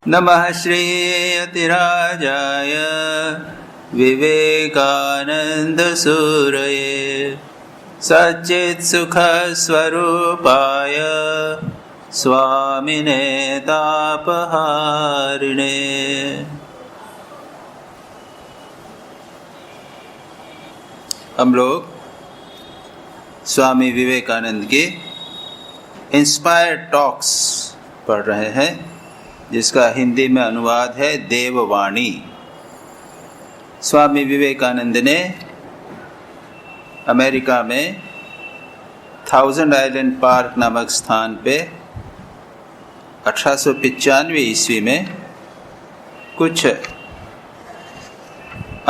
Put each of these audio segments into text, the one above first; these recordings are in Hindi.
नमः श्रीयतिराजाय विवेकानन्दसूरये सच्चित्सुखस्वरूपाय स्वामिने तापहारिणे। हम लोग स्वामी विवेकानंद के इंस्पायर्ड टॉक्स पढ़ रहे हैं, जिसका हिंदी में अनुवाद है देववाणी। स्वामी विवेकानंद ने अमेरिका में थाउजेंड आइलैंड पार्क नामक स्थान पे 1895 ईस्वी में कुछ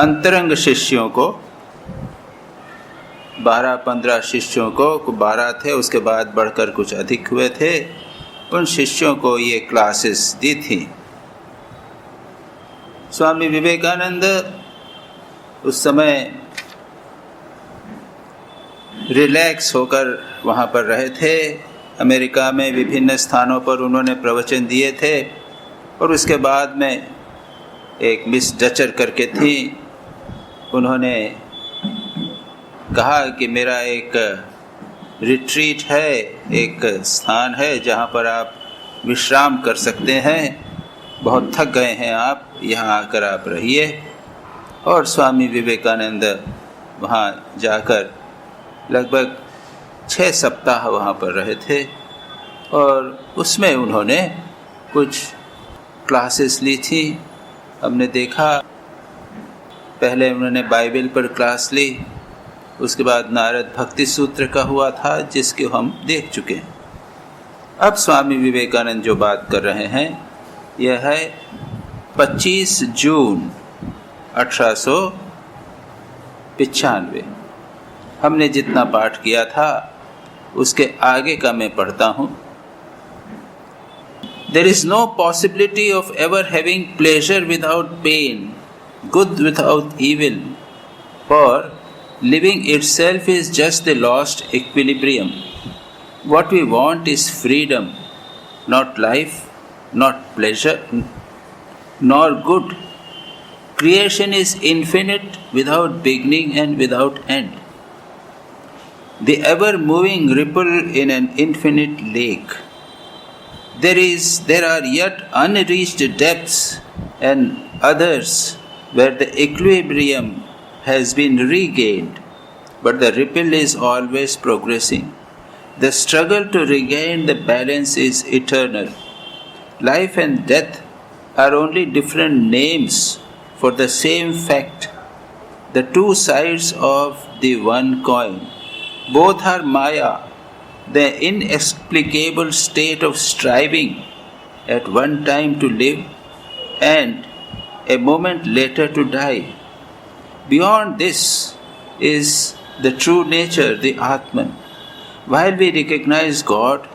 अंतरंग शिष्यों को 12-15 शिष्यों को 12 थे, उसके बाद बढ़कर कुछ अधिक हुए थे, उन शिष्यों को ये क्लासेस दी थी। स्वामी विवेकानंद उस समय रिलैक्स होकर वहाँ पर रहे थे। अमेरिका में विभिन्न स्थानों पर उन्होंने प्रवचन दिए थे और उसके बाद में एक मिस डचर करके थी, उन्होंने कहा कि मेरा एक रिट्रीट है, एक स्थान है जहाँ पर आप विश्राम कर सकते हैं, बहुत थक गए हैं आप, यहाँ आकर आप रहिए। और स्वामी विवेकानंद वहाँ जाकर लगभग 6 सप्ताह वहाँ पर रहे थे और उसमें उन्होंने कुछ क्लासेस ली थी। हमने देखा पहले उन्होंने बाइबल पर क्लास ली, उसके बाद नारद भक्ति सूत्र का हुआ था, जिसके हम देख चुके हैं। अब स्वामी विवेकानंद जो बात कर रहे हैं यह है 25 जून 1895। हमने जितना पाठ किया था उसके आगे का मैं पढ़ता हूँ। There is no possibility of ever having pleasure without pain, good without evil, for living itself is just the lost equilibrium. What we want is freedom, not life, not pleasure, nor good. Creation is infinite without beginning and without end. The ever-moving ripple in an infinite lake. There are yet unreached depths and others where the equilibrium has been regained, but the ripple is always progressing. The struggle to regain the balance is eternal. Life and death are only different names for the same fact, the two sides of the one coin. Both are Maya, the inexplicable state of striving at one time to live and a moment later to die. Beyond this is the true nature, the Atman. While we recognize God,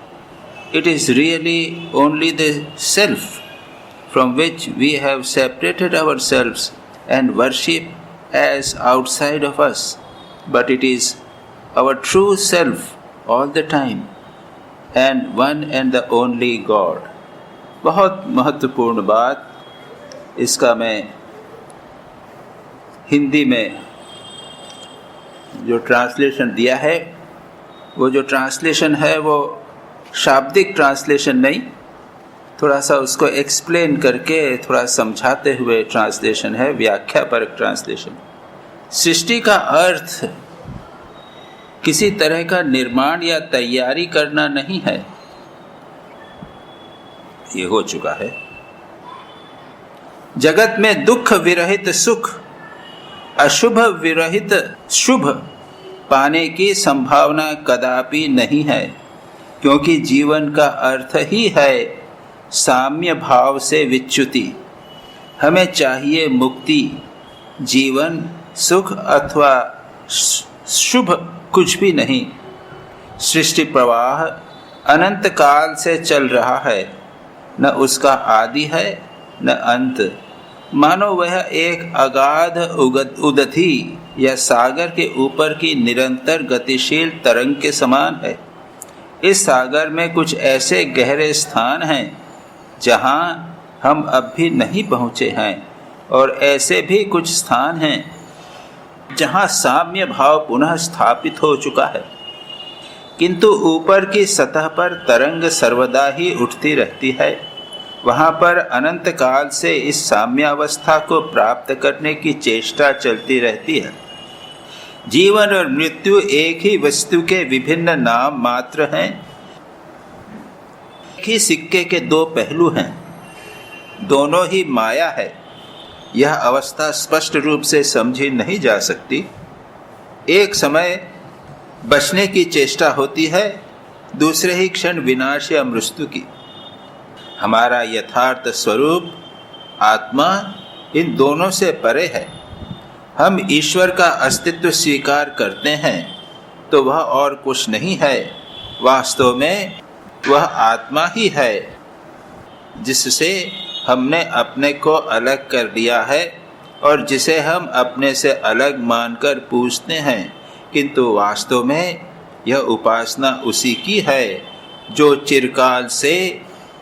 it is really only the self from which we have separated ourselves and worship as outside of us. But it is our true self all the time and one and the only God. बहुत महत्वपूर्ण बात, इसका मैं हिंदी में जो ट्रांसलेशन दिया है, वो जो ट्रांसलेशन है वो शाब्दिक ट्रांसलेशन नहीं, थोड़ा सा उसको एक्सप्लेन करके थोड़ा समझाते हुए ट्रांसलेशन है, व्याख्यापरक ट्रांसलेशन। सृष्टि का अर्थ किसी तरह का निर्माण या तैयारी करना नहीं है, ये हो चुका है। जगत में दुख विरहित सुख, अशुभ विरहित शुभ पाने की संभावना कदापि नहीं है, क्योंकि जीवन का अर्थ ही है साम्य भाव से विच्युति। हमें चाहिए मुक्ति, जीवन, सुख अथवा शुभ कुछ भी नहीं। सृष्टि प्रवाह अनंत काल से चल रहा है, न उसका आदि है न अंत। मानो वह एक अगाध उदधि या सागर के ऊपर की निरंतर गतिशील तरंग के समान है। इस सागर में कुछ ऐसे गहरे स्थान हैं जहाँ हम अब भी नहीं पहुँचे हैं, और ऐसे भी कुछ स्थान हैं जहाँ साम्य भाव पुनः स्थापित हो चुका है, किंतु ऊपर की सतह पर तरंग सर्वदा ही उठती रहती है। वहाँ पर अनंत काल से इस साम्यावस्था को प्राप्त करने की चेष्टा चलती रहती है। जीवन और मृत्यु एक ही वस्तु के विभिन्न नाम मात्र हैं। एक ही सिक्के के दो पहलू हैं, दोनों ही माया है। यह अवस्था स्पष्ट रूप से समझी नहीं जा सकती। एक समय बचने की चेष्टा होती है, दूसरे ही क्षण विनाश या मृत्यु की। हमारा यथार्थ स्वरूप आत्मा इन दोनों से परे है। हम ईश्वर का अस्तित्व स्वीकार करते हैं तो वह और कुछ नहीं है, वास्तव में वह आत्मा ही है जिससे हमने अपने को अलग कर दिया है और जिसे हम अपने से अलग मानकर पूजते हैं, किंतु वास्तव में यह उपासना उसी की है जो चिरकाल से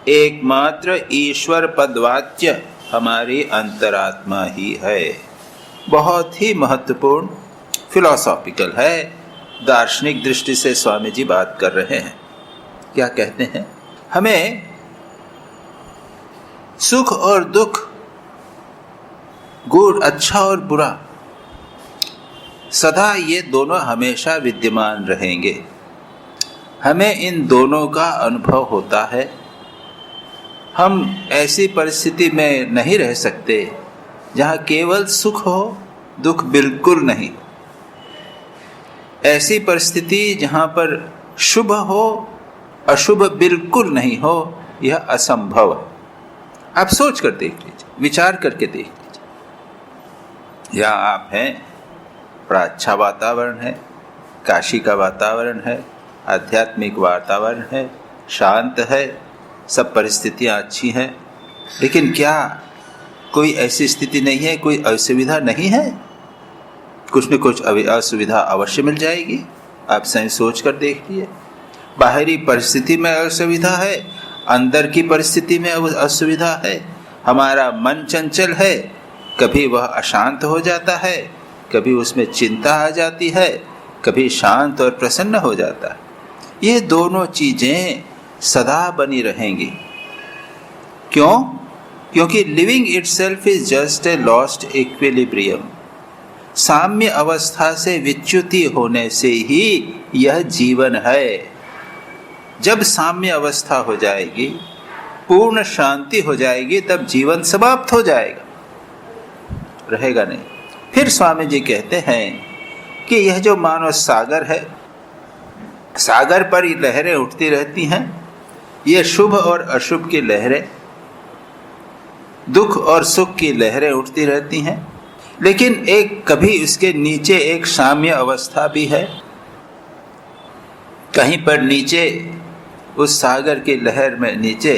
एकमात्र ईश्वर पदवाच्य हमारी अंतरात्मा ही है। बहुत ही महत्वपूर्ण फिलॉसॉफिकल है, दार्शनिक दृष्टि से स्वामी जी बात कर रहे हैं। क्या कहते हैं? हमें सुख और दुख, गुड अच्छा और बुरा, सदा ये दोनों हमेशा विद्यमान रहेंगे। हमें इन दोनों का अनुभव होता है। हम ऐसी परिस्थिति में नहीं रह सकते जहाँ केवल सुख हो, दुख बिल्कुल नहीं। ऐसी परिस्थिति जहाँ पर शुभ हो, अशुभ बिल्कुल नहीं हो, यह असंभव है। आप सोच कर देख लीजिए, विचार करके देख लीजिए। यहाँ आप हैं, बड़ा अच्छा वातावरण है, काशी का वातावरण है, आध्यात्मिक वातावरण है, शांत है, सब परिस्थितियाँ अच्छी हैं, लेकिन क्या कोई ऐसी स्थिति नहीं है, कोई असुविधा नहीं है? कुछ न कुछ असुविधा अवश्य मिल जाएगी। आप स्वयं सोच कर देख लिए। बाहरी परिस्थिति में असुविधा है, अंदर की परिस्थिति में असुविधा है। हमारा मन चंचल है, कभी वह अशांत हो जाता है, कभी उसमें चिंता आ जाती है, कभी शांत और प्रसन्न हो जाता है। ये दोनों चीजें सदा बनी रहेंगी। क्यों? क्योंकि living itself is just a lost equilibrium. साम्य अवस्था से विच्युति होने से ही यह जीवन है। जब साम्य अवस्था हो जाएगी, पूर्ण शांति हो जाएगी, तब जीवन समाप्त हो जाएगा, रहेगा नहीं। फिर स्वामी जी कहते हैं कि यह जो मानव सागर है, सागर पर ये लहरें उठती रहती हैं। ये शुभ और अशुभ की लहरें, दुख और सुख की लहरें उठती रहती हैं, लेकिन एक कभी इसके नीचे एक साम्य अवस्था भी है। कहीं पर नीचे उस सागर की लहर में नीचे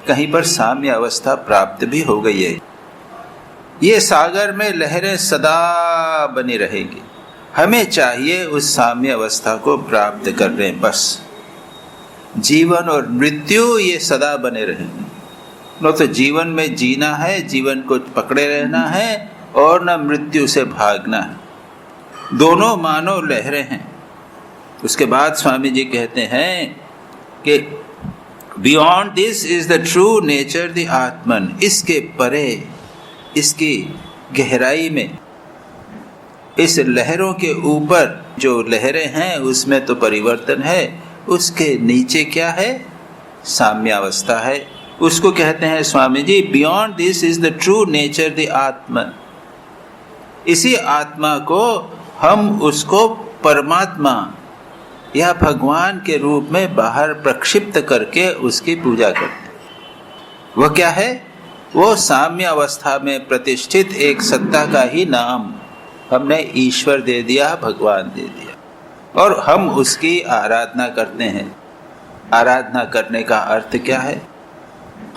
कहीं पर साम्य अवस्था प्राप्त भी हो गई है। ये सागर में लहरें सदा बनी रहेंगी। हमें चाहिए उस साम्य अवस्था को प्राप्त कर लें, बस। जीवन और मृत्यु ये सदा बने रहेंगे। न तो जीवन में जीना है, जीवन को पकड़े रहना है, और न मृत्यु से भागना है। दोनों मानो लहरें हैं। उसके बाद स्वामी जी कहते हैं कि beyond this is the true nature the आत्मन। इसके परे, इसकी गहराई में, इस लहरों के ऊपर जो लहरें हैं उसमें तो परिवर्तन है, उसके नीचे क्या है? साम्यावस्था है। उसको कहते हैं Swami ji, beyond this is the true nature the atman. इसी आत्मा को हम उसको परमात्मा या भगवान के रूप में बाहर प्रक्षिप्त करके उसकी पूजा करते हैं। वह क्या है? वो साम्य अवस्था में प्रतिष्ठित एक सत्ता का ही नाम हमने ईश्वर दे दिया, भगवान दे दिया, और हम उसकी आराधना करते हैं। आराधना करने का अर्थ क्या है?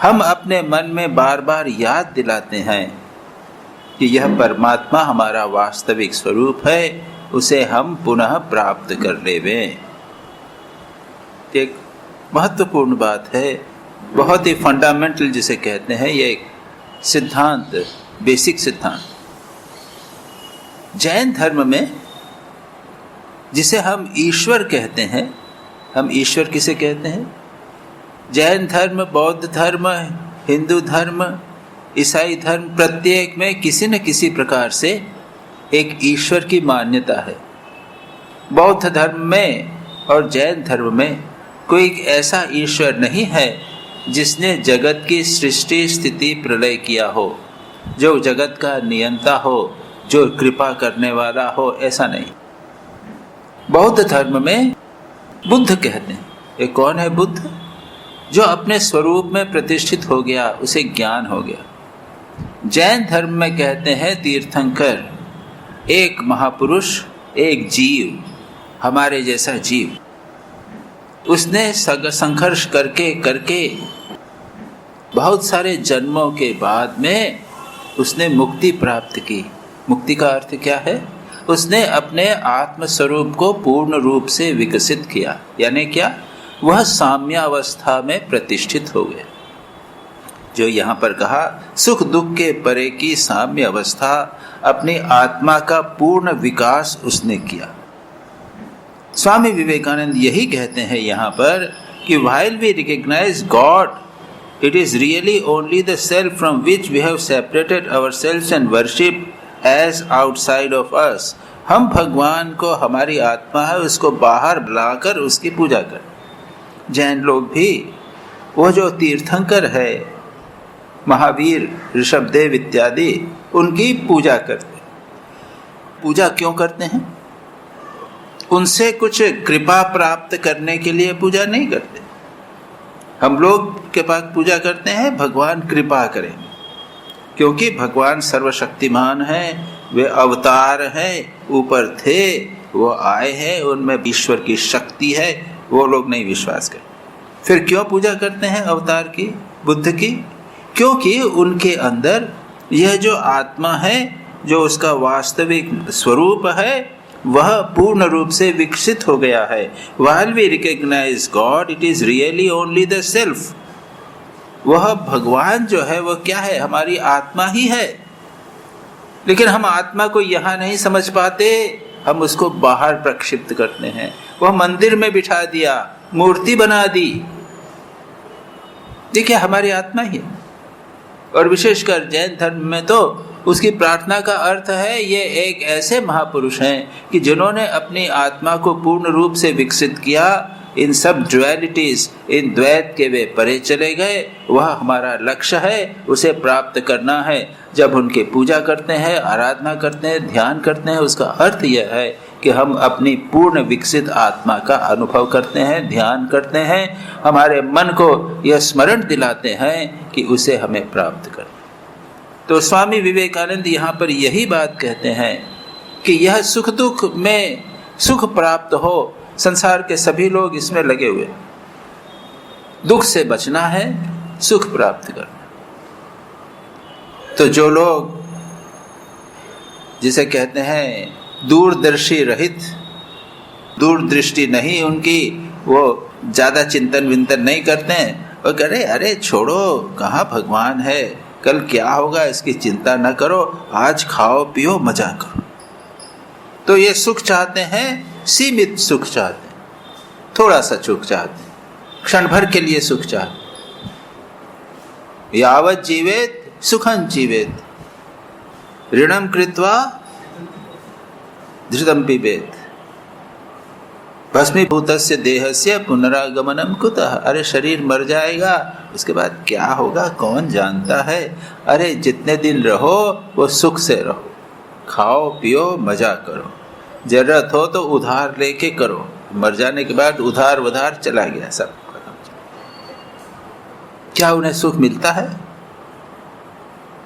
हम अपने मन में बार बार याद दिलाते हैं कि यह परमात्मा हमारा वास्तविक स्वरूप है, उसे हम पुनः प्राप्त कर लेवें। एक महत्वपूर्ण बात है, बहुत ही फंडामेंटल जिसे कहते हैं, ये एक सिद्धांत, बेसिक सिद्धांत। जैन धर्म में जिसे हम ईश्वर कहते हैं, हम ईश्वर किसे कहते हैं? जैन धर्म, बौद्ध धर्म, हिंदू धर्म, ईसाई धर्म, प्रत्येक में किसी न किसी प्रकार से एक ईश्वर की मान्यता है। बौद्ध धर्म में और जैन धर्म में कोई एक ऐसा ईश्वर नहीं है जिसने जगत की सृष्टि स्थिति प्रलय किया हो, जो जगत का नियंता हो, जो कृपा करने वाला हो, ऐसा नहीं। बौद्ध धर्म में बुद्ध कहते हैं। ये कौन है बुद्ध? जो अपने स्वरूप में प्रतिष्ठित हो गया, उसे ज्ञान हो गया। जैन धर्म में कहते हैं तीर्थंकर, एक महापुरुष, एक जीव, हमारे जैसा जीव, उसने संघर्ष करके करके बहुत सारे जन्मों के बाद में उसने मुक्ति प्राप्त की। मुक्ति का अर्थ क्या है? उसने अपने आत्म स्वरूप को पूर्ण रूप से विकसित किया। यानी क्या? वह साम्यावस्था में प्रतिष्ठित हो गया। जो यहाँ पर कहा, सुख दुख के परे की साम्य अवस्था, अपनी आत्मा का पूर्ण विकास उसने किया। स्वामी विवेकानंद यही कहते हैं यहाँ पर कि while we recognize God, it is really only the self from which we have separated ourselves and worship as outside of us। हम भगवान को, हमारी आत्मा है, उसको बाहर लाकर उसकी पूजा कर। जैन लोग भी वो जो तीर्थंकर है, महावीर, ऋषभदेव इत्यादि, उनकी पूजा करते। पूजा क्यों करते हैं? उनसे कुछ कृपा प्राप्त करने के लिए पूजा नहीं करते। हम लोग के पास पूजा करते हैं भगवान कृपा करें, क्योंकि भगवान सर्वशक्तिमान है, वे अवतार हैं, ऊपर थे, वो आए हैं, उनमें ईश्वर की शक्ति है, वो लोग नहीं विश्वास करते। फिर क्यों पूजा करते हैं अवतार की, बुद्ध की? क्योंकि उनके अंदर यह जो आत्मा है, जो उसका वास्तविक स्वरूप है, वह पूर्ण रूप से विकसित हो गया है। While we recognize God, it is really only the self। वह भगवान जो है वह क्या है? हमारी आत्मा ही है। लेकिन हम आत्मा को यहाँ नहीं समझ पाते, हम उसको बाहर प्रक्षिप्त करते हैं। वह मंदिर में बिठा दिया, मूर्ति बना दी, देखिए हमारी आत्मा ही है। और विशेषकर जैन धर्म में तो उसकी प्रार्थना का अर्थ है, ये एक ऐसे महापुरुष हैं कि जिन्होंने अपनी आत्मा को पूर्ण रूप से विकसित किया, इन सब ड्युअलिटीज, इन द्वैत के वे परे चले गए। वह हमारा लक्ष्य है, उसे प्राप्त करना है। जब उनकी पूजा करते हैं, आराधना करते हैं, ध्यान करते हैं, उसका अर्थ यह है कि हम अपनी पूर्ण विकसित आत्मा का अनुभव करते हैं, ध्यान करते हैं, हमारे मन को यह स्मरण दिलाते हैं कि उसे हमें प्राप्त करना। तो स्वामी विवेकानंद यहाँ पर यही बात कहते हैं कि यह सुख दुख में सुख प्राप्त हो, संसार के सभी लोग इसमें लगे हुए। दुख से बचना है, सुख प्राप्त करना। तो जो लोग जिसे कहते हैं दूरदर्शी रहित, दूरदृष्टि नहीं उनकी, वो ज़्यादा चिंतन विंतन नहीं करते हैं, वो कह रहे अरे छोड़ो, कहाँ भगवान है, कल क्या होगा इसकी चिंता न करो, आज खाओ पियो मजा करो। तो ये सुख चाहते हैं, सीमित सुख चाहते हैं, थोड़ा सा सुख चाहते हैं, क्षण भर के लिए सुख चाहते हैं। यावत् जीवेत सुखं जीवेत, ऋणम कृत्वा धृतं पिबेत, भस्मीभूतस्य देहस्य पुनरागमनम कुतः। अरे शरीर मर जाएगा, उसके बाद क्या होगा कौन जानता है। अरे जितने दिन रहो वो सुख से रहो, खाओ पियो मजा करो, जरूरत हो तो उधार लेके करो, मर जाने के बाद उधार वधार चला गया, सब खत्म। क्या उन्हें सुख मिलता है?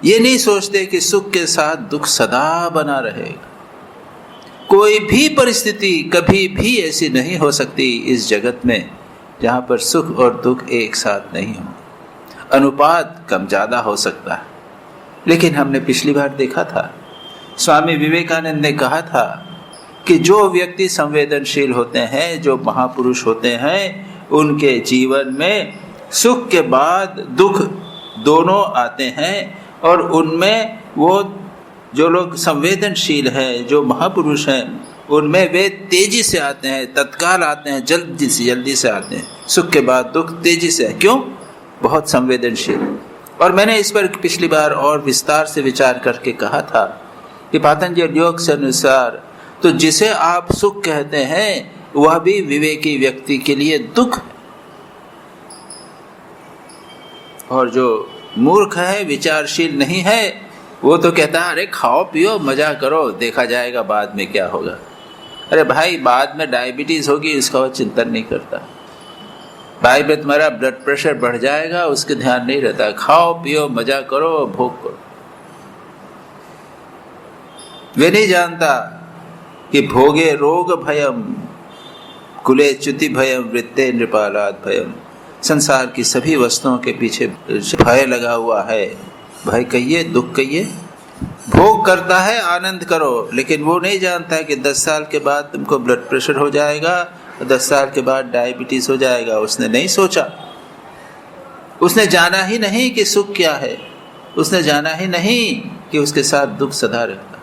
ये नहीं सोचते कि सुख के साथ दुख सदा बना रहेगा। कोई भी परिस्थिति कभी भी ऐसी नहीं हो सकती इस जगत में जहाँ पर सुख और दुख एक साथ नहीं हो। अनुपात कम ज़्यादा हो सकता है, लेकिन हमने पिछली बार देखा था, स्वामी विवेकानंद ने कहा था कि जो व्यक्ति संवेदनशील होते हैं, जो महापुरुष होते हैं, उनके जीवन में सुख के बाद दुख दोनों आते हैं, और उनमें वो जो लोग संवेदनशील हैं, जो महापुरुष हैं, उनमें वे तेजी से आते हैं, तत्काल आते हैं, जल्दी से आते हैं। सुख के बाद दुख तेजी से है। क्यों? बहुत संवेदनशील। और मैंने इस पर पिछली बार और विस्तार से विचार करके कहा था कि पातंजल योग के अनुसार तो जिसे आप सुख कहते हैं वह भी विवेकी व्यक्ति के लिए दुख है, और जो मूर्ख है, विचारशील नहीं है, वो तो कहता है अरे खाओ पियो मजा करो, देखा जाएगा बाद में क्या होगा। अरे भाई, बाद में डायबिटीज होगी इसका वो चिंतन नहीं करता, बाद में तुम्हारा ब्लड प्रेशर बढ़ जाएगा उसके ध्यान नहीं रहता। खाओ पियो मजा करो, भोग करो। वे नहीं जानता कि भोगे रोग भयम कुले च्युति भयम वृत्ते नृपालाद भयम। संसार की सभी वस्तुओं के पीछे भय लगा हुआ है। भय कहिए, दुख कहिए। भोग करता है आनंद करो, लेकिन वो नहीं जानता है कि 10 साल के बाद तुमको ब्लड प्रेशर हो जाएगा, 10 साल के बाद डायबिटीज हो जाएगा। उसने नहीं सोचा, उसने जाना ही नहीं कि सुख क्या है, उसने जाना ही नहीं कि उसके साथ दुख सदा रहता।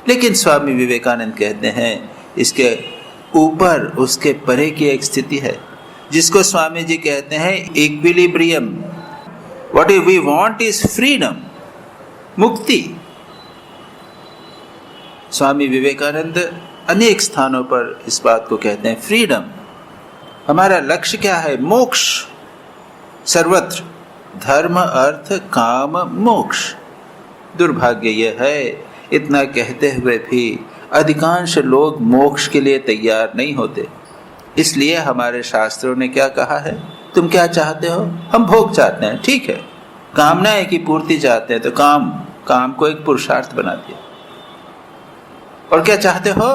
लेकिन स्वामी विवेकानंद कहते हैं इसके ऊपर, उसके परे की एक स्थिति है जिसको स्वामी जी कहते हैं equilibrium. What we want is freedom, मुक्ति। स्वामी विवेकानंद अनेक स्थानों पर इस बात को कहते हैं, फ्रीडम। हमारा लक्ष्य क्या है? मोक्ष। सर्वत्र धर्म अर्थ काम मोक्ष। दुर्भाग्य यह है इतना कहते हुए भी अधिकांश लोग मोक्ष के लिए तैयार नहीं होते। इसलिए हमारे शास्त्रों ने क्या कहा है? तुम क्या चाहते हो? हम भोग चाहते हैं, ठीक है। कामनाएं की पूर्ति चाहते हैं तो काम को एक पुरुषार्थ बना दिया। और क्या चाहते हो?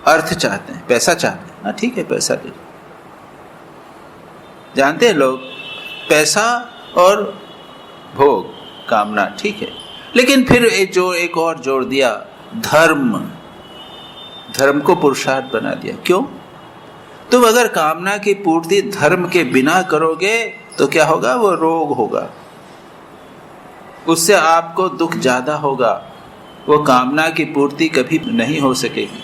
अर्थ चाहते हैं, पैसा चाहते हैं। हाँ ठीक है, पैसा दे। जानते हैं लोग, पैसा और भोग, कामना, ठीक है। लेकिन फिर एक और जोड़ दिया, धर्म को पुरुषार्थ बना दिया। क्यों? तुम अगर कामना की पूर्ति धर्म के बिना करोगे तो क्या होगा? वो रोग होगा, उससे आपको दुख ज्यादा होगा। वो कामना की पूर्ति कभी नहीं हो सकेगी।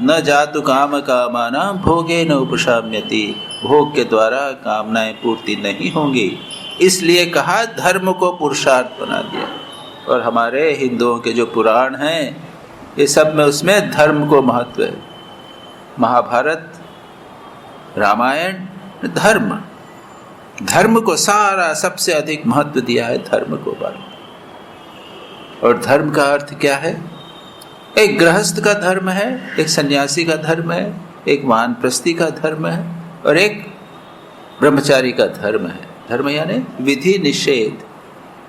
न जातु काम कामाना भोगे न उपशाम्यति। भोग के द्वारा कामनाएं पूर्ति नहीं होंगी, इसलिए कहा धर्म को पुरुषार्थ बना दिया। और हमारे हिंदुओं के जो पुराण हैं ये सब में उसमें धर्म को महत्व है। महाभारत, रामायण, धर्म को सारा सबसे अधिक महत्व दिया है, धर्म को बात। और धर्म का अर्थ क्या है? एक गृहस्थ का धर्म है, एक सन्यासी का धर्म है, एक वानप्रस्थी का धर्म है, और एक ब्रह्मचारी का धर्म है। धर्म यानी विधि निषेध।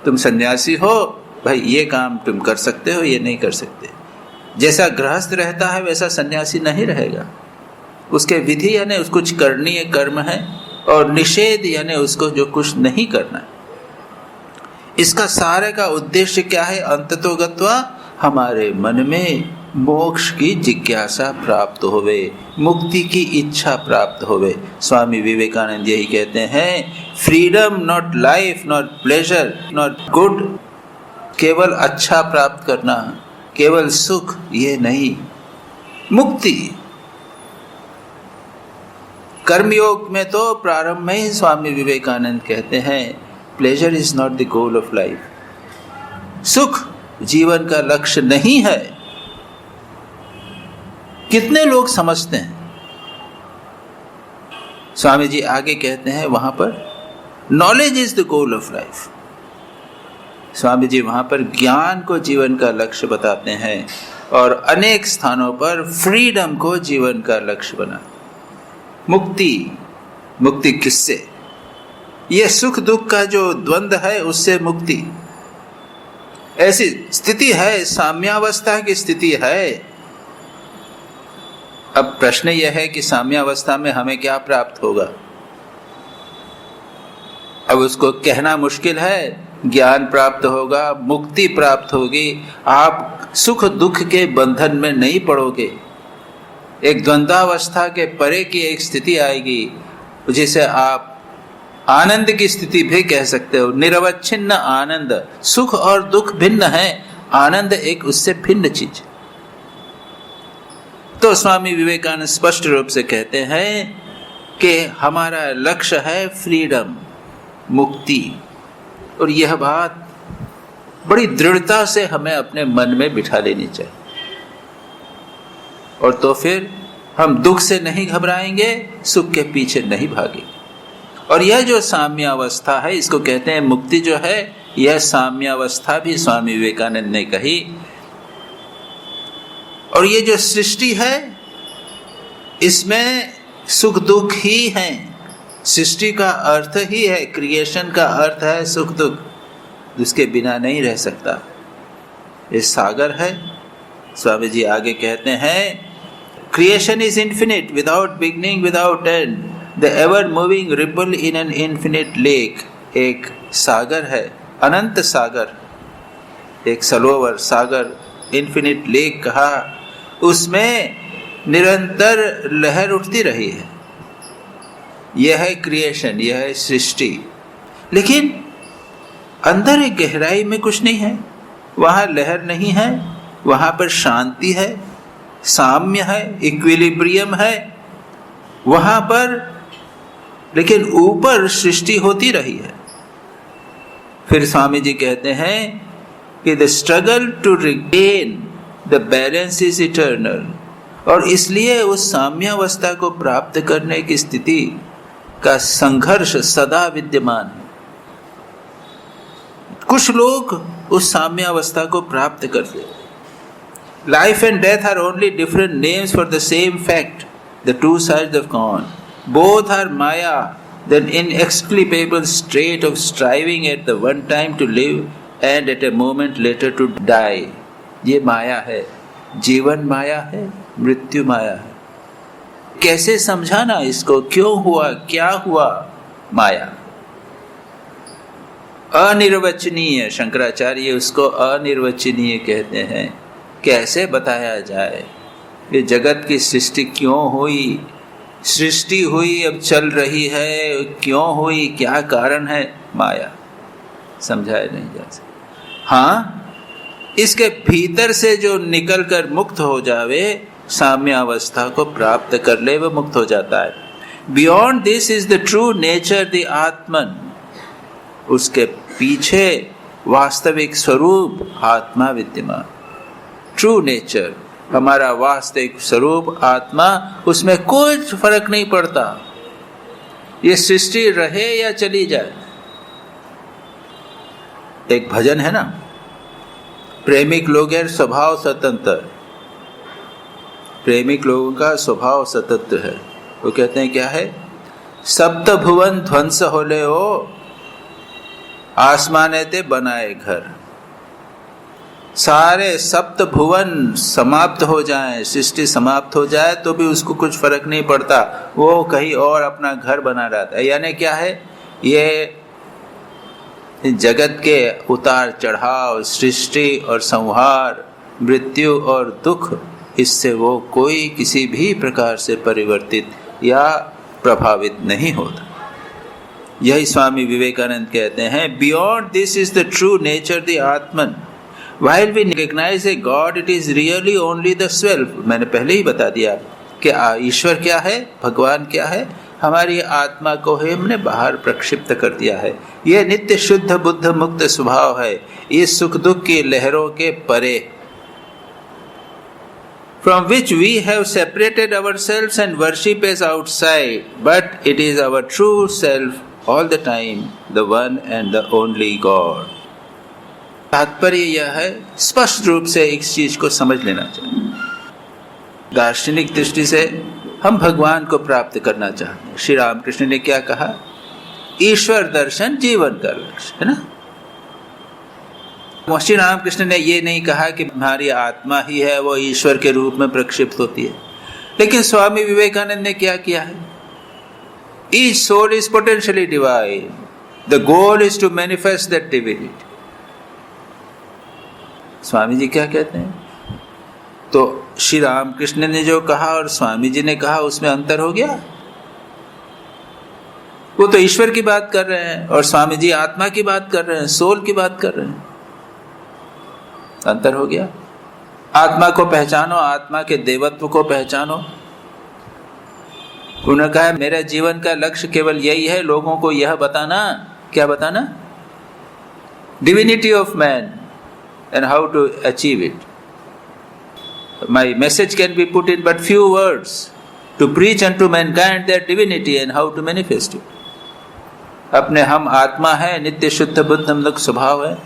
तुम सन्यासी हो भाई, ये काम तुम कर सकते हो, ये नहीं कर सकते। जैसा गृहस्थ रहता है वैसा सन्यासी नहीं रहेगा। उसके विधि यानी उसको कुछ करणीय कर्म है, और निषेध यानी उसको जो कुछ नहीं करना है। इसका सारे का उद्देश्य क्या है? अंततोगत्वा हमारे मन में मोक्ष की जिज्ञासा प्राप्त होवे, मुक्ति की इच्छा प्राप्त होवे। स्वामी विवेकानंद यही कहते हैं, freedom not life, not pleasure, not good. केवल अच्छा प्राप्त करना, केवल सुख, ये नहीं, मुक्ति। कर्मयोग में तो प्रारंभ में ही स्वामी विवेकानंद कहते हैं, pleasure is not the goal of life. सुख जीवन का लक्ष्य नहीं है। कितने लोग समझते हैं? स्वामी जी आगे कहते हैं वहां पर, knowledge is the goal of life. Swami ji वहां पर ज्ञान को जीवन का लक्ष्य बताते हैं, और अनेक स्थानों पर फ्रीडम को जीवन का लक्ष्य बनाते। मुक्ति किससे? यह सुख दुख का जो द्वंद्व है उससे मुक्ति। ऐसी स्थिति है, साम्यावस्था की स्थिति है। अब प्रश्न यह है कि साम्यावस्था में हमें क्या प्राप्त होगा? अब उसको कहना मुश्किल है। ज्ञान प्राप्त होगा, मुक्ति प्राप्त होगी, आप सुख दुख के बंधन में नहीं पड़ोगे। एक द्वंद्वावस्था के परे की एक स्थिति आएगी जिसे आप आनंद की स्थिति भी कह सकते हो, निरवच्छिन्न आनंद। सुख और दुख भिन्न है, आनंद एक उससे भिन्न चीज। तो स्वामी विवेकानंद स्पष्ट रूप से कहते हैं कि हमारा लक्ष्य है फ्रीडम, मुक्ति। और यह बात बड़ी दृढ़ता से हमें अपने मन में बिठा लेनी चाहिए। और तो फिर हम दुख से नहीं घबराएंगे, सुख के पीछे नहीं भागेंगे। और यह जो साम्यावस्था है, इसको कहते हैं मुक्ति जो है, यह साम्यावस्था भी स्वामी विवेकानंद ने कही। और ये जो सृष्टि है, इसमें सुख दुख ही है। सृष्टि का अर्थ ही है, क्रिएशन का अर्थ है सुख दुख, जिसके बिना नहीं रह सकता। ये सागर है। स्वामी जी आगे कहते हैं, creation is infinite without beginning without and, the ever moving ripple in an infinite lake. एक सागर है, अनंत सागर, एक सरोवर सागर, इन्फिनिट लेक कहा, उसमें निरंतर लहर उठती रही है। यह है क्रिएशन, यह है सृष्टि। लेकिन अंदर एक गहराई में कुछ नहीं है, वहां लहर नहीं है, वहां पर शांति है, साम्य है, इक्विलिब्रियम है वहां पर। लेकिन ऊपर सृष्टि होती रही है। फिर स्वामी जी कहते हैं कि the struggle to regain the balance is eternal. और इसलिए उस साम्यावस्था को प्राप्त करने की स्थिति का संघर्ष सदा विद्यमान है। कुछ लोग उस साम्यावस्था को प्राप्त करते हैं। Life and death are only different names for the same fact, the two sides of coin. Both are maya, then inexplicable state of striving at the one time to live and at a moment later to die। ये माया है, जीवन माया है, मृत्यु माया है। कैसे समझाना इसको, क्यों हुआ, क्या हुआ? माया अनिर्वचनीय, शंकराचार्य उसको अनिर्वचनीय कहते हैं। कैसे बताया जाए ये जगत की सृष्टि क्यों हुई? सृष्टि हुई, अब चल रही है, क्यों हुई, क्या कारण है? माया, समझाया नहीं जा सकता। हाँ, इसके भीतर से जो निकल कर मुक्त हो जावे, साम्यावस्था को प्राप्त कर ले, वो मुक्त हो जाता है। Beyond this is the true nature the आत्मन। उसके पीछे वास्तविक स्वरूप आत्मा विद्यमान। ट्रू नेचर, हमारा वास्तविक स्वरूप आत्मा, उसमें कुछ फर्क नहीं पड़ता ये सृष्टि रहे या चली जाए। एक भजन है ना, प्रेमिक लोग हैं स्वभाव स्वतंत्र। प्रेमिक लोगों का स्वभाव स्वतंत्र है। वो कहते हैं क्या है, सप्त भुवन ध्वंस होले हो, आसमाने ते बनाए घर। सारे सप्त भुवन समाप्त हो जाएं, सृष्टि समाप्त हो जाए तो भी उसको कुछ फर्क नहीं पड़ता, वो कहीं और अपना घर बना रहता है। यानी क्या है, ये जगत के उतार चढ़ाव, सृष्टि और संहार, मृत्यु और दुख, इससे वो कोई किसी भी प्रकार से परिवर्तित या प्रभावित नहीं होता। यही स्वामी विवेकानंद कहते हैं, beyond this is the true nature the Atman. While we recognize a God, it is really only the self। मैंने पहले ही बता दिया कि ईश्वर क्या है, भगवान क्या है, हमारी आत्मा को ही हमने बाहर प्रक्षिप्त कर दिया है। यह नित्य शुद्ध बुद्ध मुक्त स्वभाव है, ये सुख दुख की लहरों के परे। From which we have separated ourselves and worship as outside, but it is our true self all the time, the one and the only God। तात्पर्य यह है, स्पष्ट रूप से इस चीज को समझ लेना चाहिए। दार्शनिक दृष्टि से हम भगवान को प्राप्त करना चाहते हैं। श्री रामकृष्ण ने क्या कहा, ईश्वर दर्शन जीवन का लक्ष्य है ना। श्री रामकृष्ण ने ये नहीं कहा कि हमारी आत्मा ही है वो ईश्वर के रूप में प्रक्षिप्त होती है। लेकिन स्वामी विवेकानंद ने क्या किया है, each soul is potentially divine, the goal is to manifest that divinity. Swami ji क्या कहते हैं, तो श्री रामकृष्ण ने जो कहा और स्वामी जी ने कहा, उसमें अंतर हो गया। वो तो ईश्वर की बात कर रहे हैं और स्वामी जी आत्मा की बात कर रहे हैं, सोल की बात कर रहे हैं। अंतर हो गया। आत्मा को पहचानो, आत्मा के देवत्व को पहचानो। उन्होंने कहा मेरा जीवन का लक्ष्य केवल यही है, लोगों को यह बताना। क्या बताना? Divinity of man and how to achieve it. My message can be put in but few words, to preach unto mankind their divinity and how to manifest it. अपने हम आत्मा है, नित्य शुद्ध बुद्ध हम लोग स्वभाव है।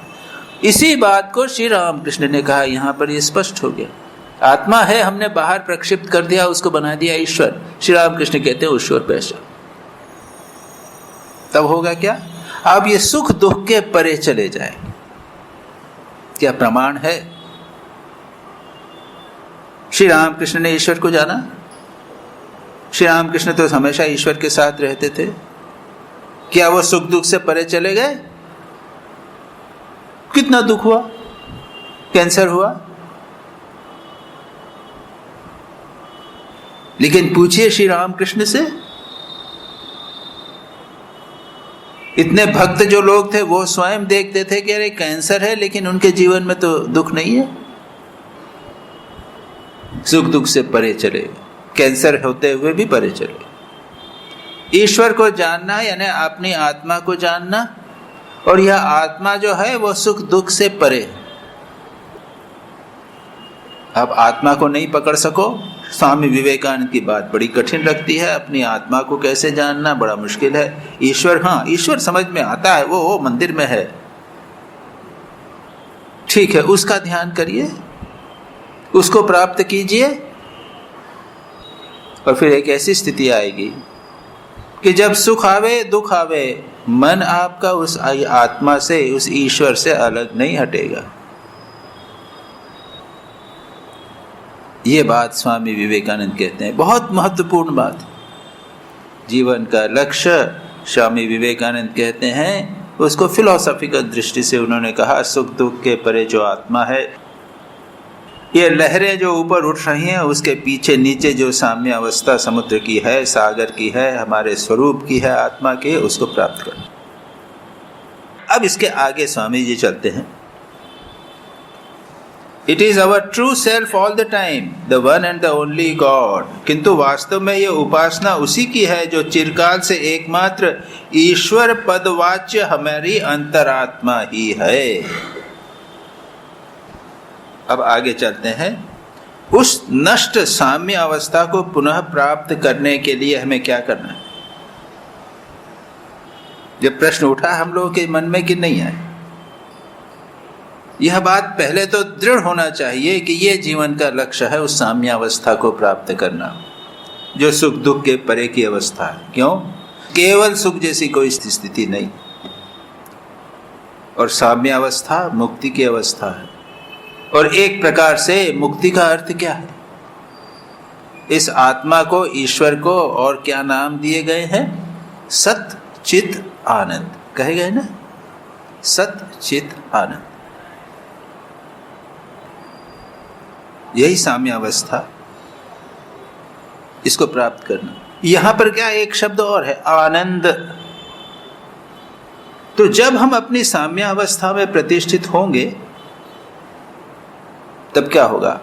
इसी बात को श्री रामकृष्ण ने कहा, यहाँ पर ये स्पष्ट हो गया। आत्मा है, हमने बाहर प्रक्षिप्त कर दिया, उसको बना दिया ईश्वर। श्री रामकृष्ण कहते हैं ईश्वर पहचान। तब होगा क्या? अब ये सुख दुख के परे चले जाएंगे। क्या प्रमाण है? श्री रामकृष्ण ने ईश्वर को जाना। श्री रामकृष्ण तो हमेशा ईश्वर के साथ रहते थे। क्या वो सुख दुख से परे चले गए? कितना दुख हुआ, कैंसर हुआ, लेकिन पूछिए श्री रामकृष्ण से, इतने भक्त जो लोग थे वो स्वयं देखते थे कि अरे कैंसर है, लेकिन उनके जीवन में तो दुख नहीं है। सुख दुख से परे चले गए, कैंसर होते हुए भी परे चले। ईश्वर को जानना यानी अपनी आत्मा को जानना, और यह आत्मा जो है वो सुख दुख से परे। अब आत्मा को नहीं पकड़ सको, स्वामी विवेकानंद की बात बड़ी कठिन लगती है। अपनी आत्मा को कैसे जानना, बड़ा मुश्किल है। ईश्वर, हाँ ईश्वर समझ में आता है, वो मंदिर में है, ठीक है, उसका ध्यान करिए, उसको प्राप्त कीजिए, और फिर एक ऐसी स्थिति आएगी कि जब सुख आवे दुख आवे, मन आपका उस आत्मा से, उस ईश्वर से अलग नहीं हटेगा। ये बात स्वामी विवेकानंद कहते हैं, बहुत महत्वपूर्ण बात। जीवन का लक्ष्य स्वामी विवेकानंद कहते हैं, उसको फिलॉसफिकल दृष्टि से उन्होंने कहा, सुख दुख के परे जो आत्मा है, ये लहरें जो ऊपर उठ रही हैं उसके पीछे नीचे जो साम्य अवस्था समुद्र की है, सागर की है, हमारे स्वरूप की है, आत्मा की, उसको प्राप्त करना। अब इसके आगे स्वामी जी चलते हैं। It is our true self all the time, the one and the only God. किंतु वास्तव में ये उपासना उसी की है जो चिरकाल से एकमात्र ईश्वर पदवाच्य हमारी अंतरात्मा ही है। अब आगे चलते हैं। उस नष्ट साम्य अवस्था को पुनः प्राप्त करने के लिए हमें क्या करना है? जब प्रश्न उठा हम लोगों के मन में कि नहीं आए, यह बात पहले तो दृढ़ होना चाहिए कि यह जीवन का लक्ष्य है, उस साम्य अवस्था को प्राप्त करना जो सुख दुख के परे की अवस्था है। क्यों? केवल सुख जैसी कोई स्थिति नहीं, और साम्य अवस्था मुक्ति की अवस्था है। और एक प्रकार से मुक्ति का अर्थ क्या है? इस आत्मा को, ईश्वर को और क्या नाम दिए गए हैं? सत चित आनंद कहे गए ना, सत चित आनंद। यही साम्य अवस्था, इसको प्राप्त करना। यहां पर क्या एक शब्द और है, आनंद। तो जब हम अपनी साम्य अवस्था में प्रतिष्ठित होंगे तब क्या होगा?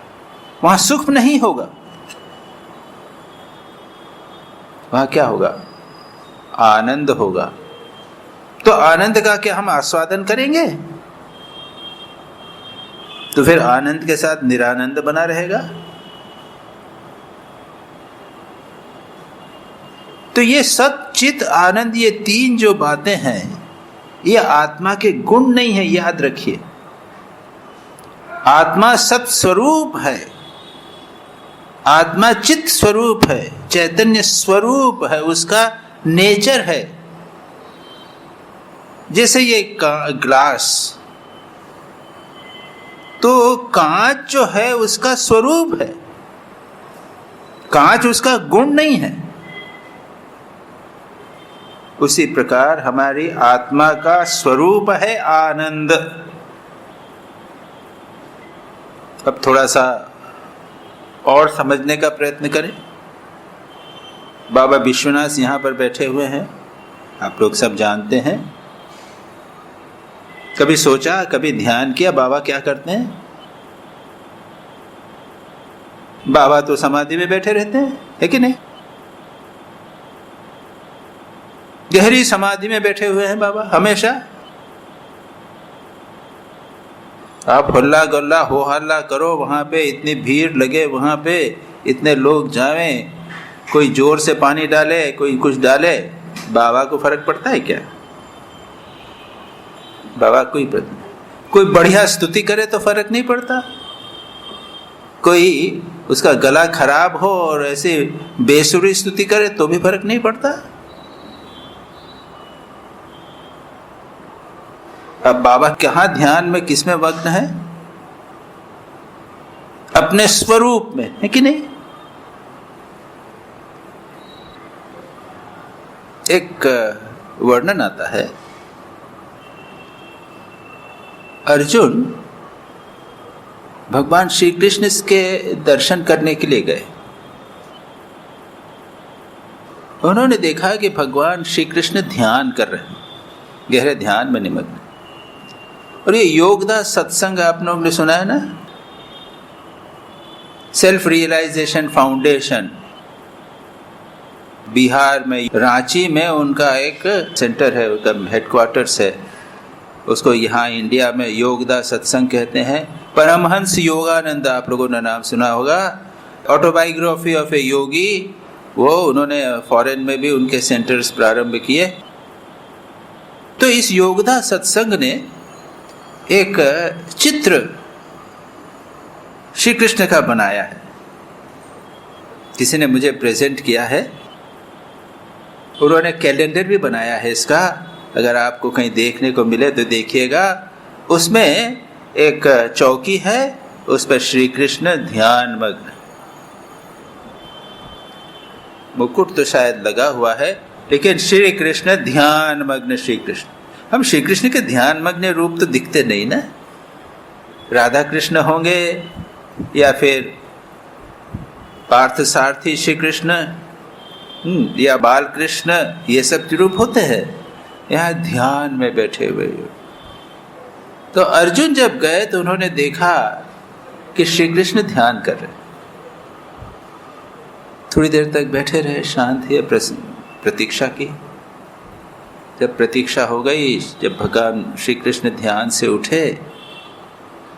वहां सुख नहीं होगा, वहां क्या होगा? आनंद होगा। तो आनंद का क्या हम आस्वादन करेंगे? तो फिर आनंद के साथ निरानंद बना रहेगा। तो ये सत चित आनंद, ये तीन जो बातें हैं, ये आत्मा के गुण नहीं है, याद रखिए। आत्मा सत स्वरूप है, आत्मा चित स्वरूप है, चैतन्य स्वरूप है, उसका नेचर है। जैसे ये ग्लास, तो कांच जो है उसका स्वरूप है, कांच उसका गुण नहीं है। उसी प्रकार हमारी आत्मा का स्वरूप है आनंद। अब थोड़ा सा और समझने का प्रयत्न करें। बाबा विश्वनाथ यहाँ पर बैठे हुए हैं, आप लोग सब जानते हैं। कभी सोचा, कभी ध्यान किया बाबा क्या करते हैं? बाबा तो समाधि में बैठे रहते हैं, है कि नहीं? गहरी समाधि में बैठे हुए हैं बाबा हमेशा। आप हल्ला गल्ला हो हल्ला करो, वहां पे इतनी भीड़ लगे, वहां पे इतने लोग जावें, कोई जोर से पानी डाले, कोई कुछ डाले, बाबा को फर्क पड़ता है क्या? बाबा कोई बढ़िया स्तुति करे तो फर्क नहीं पड़ता, कोई उसका गला खराब हो और ऐसे बेसुरी स्तुति करे तो भी फर्क नहीं पड़ता। अब बाबा कहाँ ध्यान में, किस में मग्न है? अपने स्वरूप में, है कि नहीं? एक वर्णन आता है, अर्जुन भगवान श्री कृष्ण के दर्शन करने के लिए गए। उन्होंने देखा कि भगवान श्री कृष्ण ध्यान कर रहे हैं, गहरे ध्यान में निमग्न। और ये योगदा सत्संग आप लोगों ने सुना है ना, सेल्फ रियलाइजेशन फाउंडेशन, बिहार में रांची में उनका एक सेंटर है, उनका हेडक्वार्टर्स है। उसको यहाँ इंडिया में योगदा सत्संग कहते हैं। परमहंस योगानंद आप लोगों ने नाम सुना होगा, ऑटोबायोग्राफी ऑफ ए योगी, वो उन्होंने फॉरेन में भी उनके सेंटर्स प्रारंभ किए। तो इस योगदा सत्संग ने एक चित्र श्री कृष्ण का बनाया है, किसी ने मुझे प्रेजेंट किया है। उन्होंने कैलेंडर भी बनाया है इसका, अगर आपको कहीं देखने को मिले तो देखिएगा। उसमें एक चौकी है, उस पर श्री कृष्ण ध्यान मग्न, मुकुट तो शायद लगा हुआ है, लेकिन श्री कृष्ण ध्यान मग्न श्री कृष्ण। हम श्री कृष्ण के ध्यान मग्न रूप तो दिखते नहीं ना, राधा कृष्ण होंगे या फिर पार्थ सारथी श्री कृष्ण या बाल कृष्ण, ये सब रूप होते हैं। यहाँ ध्यान में बैठे हुए। तो अर्जुन जब गए तो उन्होंने देखा कि श्री कृष्ण ध्यान कर रहे। थोड़ी देर तक बैठे रहे, शांत है, प्रतीक्षा की। जब प्रतीक्षा हो गई, जब भगवान श्री कृष्ण ध्यान से उठे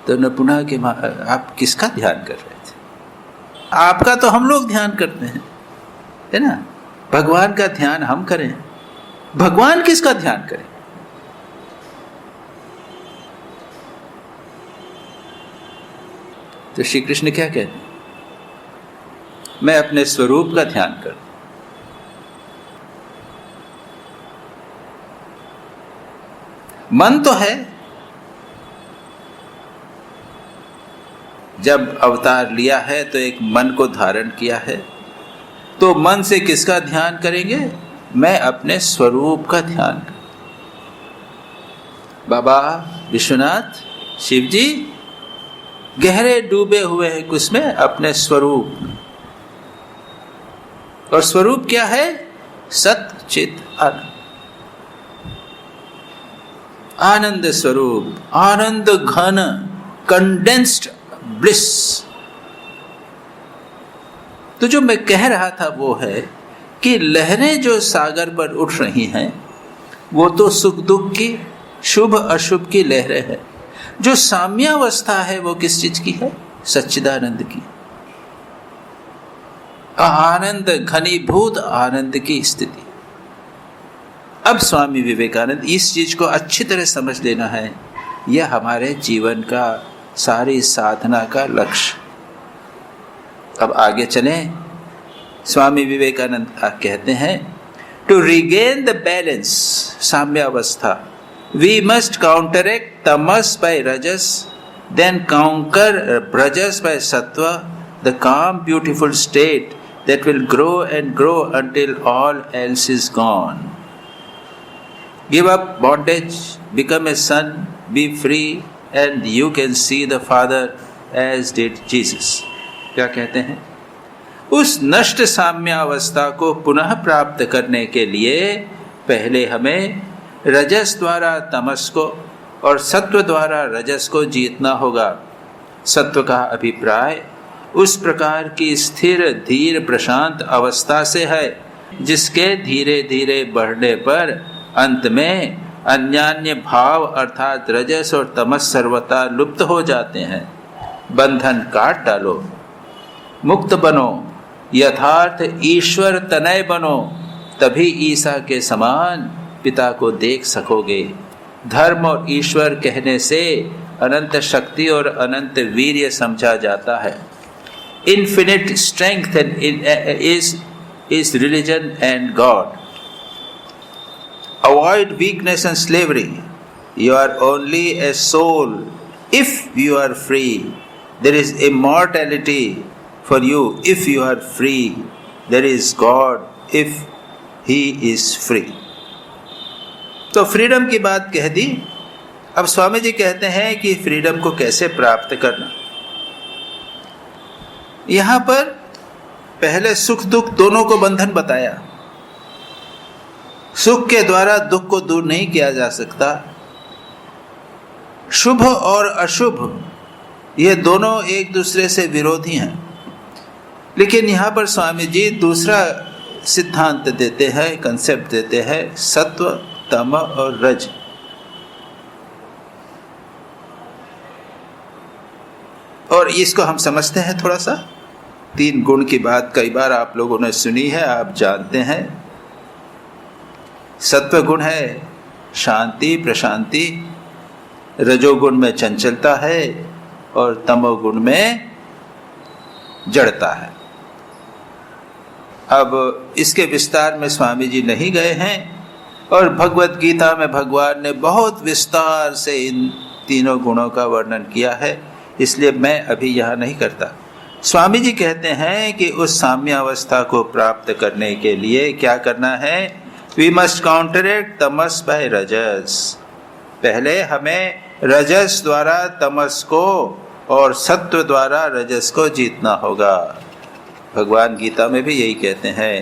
तो न पुनः कि आप किसका ध्यान कर रहे थे? आपका तो हम लोग ध्यान करते हैं, है ना? भगवान का ध्यान हम करें, भगवान किसका ध्यान करें? तो श्री कृष्ण क्या कहते हैं? मैं अपने स्वरूप का ध्यान करूं। मन तो है, जब अवतार लिया है तो एक मन को धारण किया है, तो मन से किसका ध्यान करेंगे? मैं अपने स्वरूप का ध्यान। बाबा विश्वनाथ शिव जी गहरे डूबे हुए हैं कुछ में, अपने स्वरूप। और स्वरूप क्या है? सत चित आनंद, आनंद स्वरूप, आनंद घन, कंडेंस्ड ब्लिस। तो जो मैं कह रहा था वो है कि लहरें जो सागर पर उठ रही हैं वो तो सुख दुख की, शुभ अशुभ की लहरें हैं। जो साम्यावस्था है वो किस चीज की है? सच्चिदानंद की, आनंद, घनीभूत आनंद की स्थिति। अब स्वामी विवेकानंद, इस चीज को अच्छी तरह समझ लेना है, यह हमारे जीवन का, सारी साधना का लक्ष्य। अब आगे चलें। स्वामी विवेकानंद कहते हैं, टू रिगेन द बैलेंस, साम्यावस्था, we must counteract Tamas bye रजस, देन काउंकर ब्रजस बाय सत्व, द काम beautiful state that will grow and grow until all else is gone. Give up bondage, become a son, be free, and you can see the Father as did Jesus. क्या कहते हैं? उस नष्ट साम्यावस्था को पुनः प्राप्त करने के लिए पहले हमें रजस द्वारा तमस को और सत्व द्वारा रजस को जीतना होगा। सत्व का अभिप्राय उस प्रकार की स्थिर धीर प्रशांत अवस्था से है जिसके धीरे धीरे बढ़ने पर अंत में अन्यान्य भाव अर्थात रजस और तमस सर्वथा लुप्त हो जाते हैं। बंधन काट डालो, मुक्त बनो, यथार्थ ईश्वर तनय बनो, तभी ईसा के समान पिता को देख सकोगे। धर्म और ईश्वर कहने से अनंत शक्ति और अनंत वीर्य समझा जाता है। Infinite strength is religion and God. Avoid weakness and slavery. You are only a soul if you are free. There is immortality for you if you are free. There is God if He is free. तो फ्रीडम की बात कह दी। अब स्वामी जी कहते हैं कि फ्रीडम को कैसे प्राप्त करना। यहाँ पर पहले सुख दुख दोनों को बंधन बताया। सुख के द्वारा दुख को दूर नहीं किया जा सकता। शुभ और अशुभ ये दोनों एक दूसरे से विरोधी हैं। लेकिन यहाँ पर स्वामी जी दूसरा सिद्धांत देते हैं, कंसेप्ट देते हैं, सत्व तम और रज। और इसको हम समझते हैं थोड़ा सा। 3 गुण की बात कई बार आप लोगों ने सुनी है, आप जानते हैं। सत्व गुण है शांति प्रशांति, रजोगुण में चंचलता है और तमोगुण में जड़ता है। अब इसके विस्तार में स्वामी जी नहीं गए हैं और भगवत गीता में भगवान ने बहुत विस्तार से इन तीनों गुणों का वर्णन किया है, इसलिए मैं अभी यहाँ नहीं करता। स्वामी जी कहते हैं कि उस साम्य अवस्था को प्राप्त करने के लिए क्या करना है? We must counteract Tamas bye रजस। पहले हमें रजस द्वारा तमस को और सत्व द्वारा रजस को जीतना होगा। भगवान गीता में भी यही कहते हैं,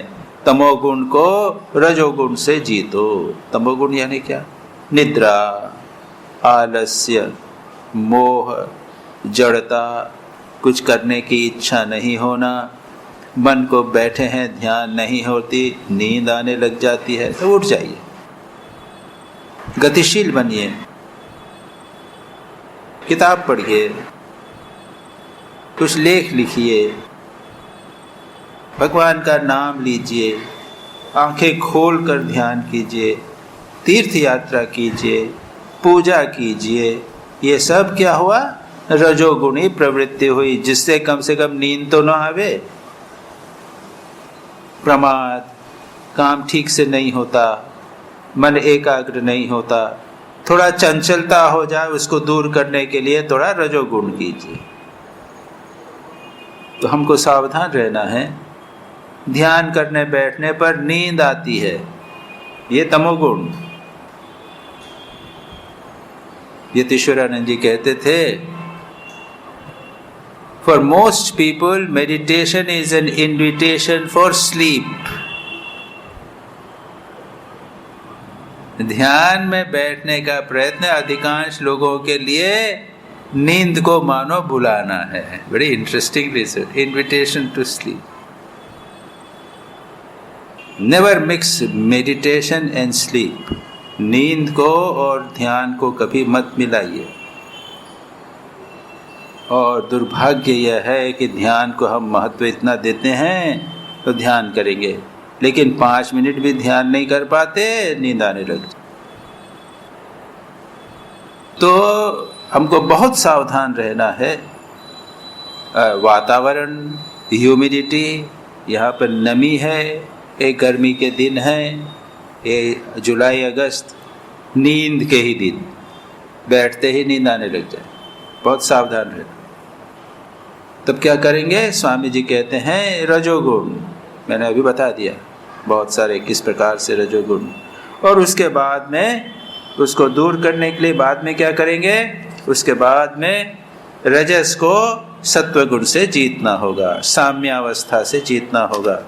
तमोगुण को रजोगुण से जीतो। तमोगुण यानी क्या? निद्रा, आलस्य, मोह, जड़ता, कुछ करने की इच्छा नहीं होना, मन को बैठे हैं ध्यान नहीं होती, नींद आने लग जाती है, तो उठ जाइए, गतिशील बनिए, किताब पढ़िए, कुछ लेख लिखिए, भगवान का नाम लीजिए, आंखें खोल कर ध्यान कीजिए, तीर्थ यात्रा कीजिए, पूजा कीजिए। ये सब क्या हुआ? रजोगुणी प्रवृत्ति हुई, जिससे कम से कम नींद तो न आवे, प्रमाद, काम ठीक से नहीं होता, मन एकाग्र नहीं होता, थोड़ा चंचलता हो जाए, उसको दूर करने के लिए थोड़ा रजोगुण कीजिए। तो हमको सावधान रहना है। ध्यान करने बैठने पर नींद आती है, ये तमोगुण। यतीश्वरानंद जी कहते थे, For most people, meditation is an invitation for sleep. ध्यान में बैठने का प्रयत्न अधिकांश लोगों के लिए नींद को मानो बुलाना है। Very interesting research. Invitation to sleep. Never mix meditation and sleep. नींद को और ध्यान को कभी मत मिलाइए। और दुर्भाग्य यह है कि ध्यान को हम महत्व इतना देते हैं तो ध्यान करेंगे, लेकिन 5 मिनट भी ध्यान नहीं कर पाते, नींद आने लग जाती। तो हमको बहुत सावधान रहना है। वातावरण, ह्यूमिडिटी, यहाँ पर नमी है, एक गर्मी के दिन है, ये जुलाई अगस्त, नींद के ही दिन, बैठते ही नींद आने लग जाए, बहुत सावधान रहना। तब क्या करेंगे? स्वामी जी कहते हैं रजोगुण, मैंने अभी बता दिया बहुत सारे किस प्रकार से रजोगुण, और उसके बाद में उसको दूर करने के लिए बाद में क्या करेंगे? उसके बाद में रजस को सत्वगुण से जीतना होगा, साम्यावस्था से जीतना होगा।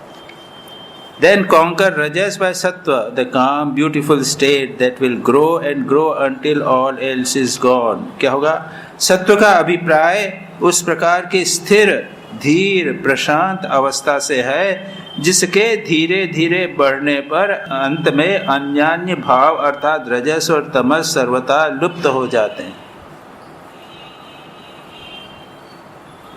Then conquer rajas by sattva, the calm, beautiful state that will grow and grow until all else is gone. क्या होगा? सत्व का अभिप्राय उस प्रकार की स्थिर, धीर, प्रशांत अवस्था से है जिसके धीरे धीरे बढ़ने पर अंत में अन्यान्य भाव अर्थात रजस और तमस सर्वथा लुप्त हो जाते हैं।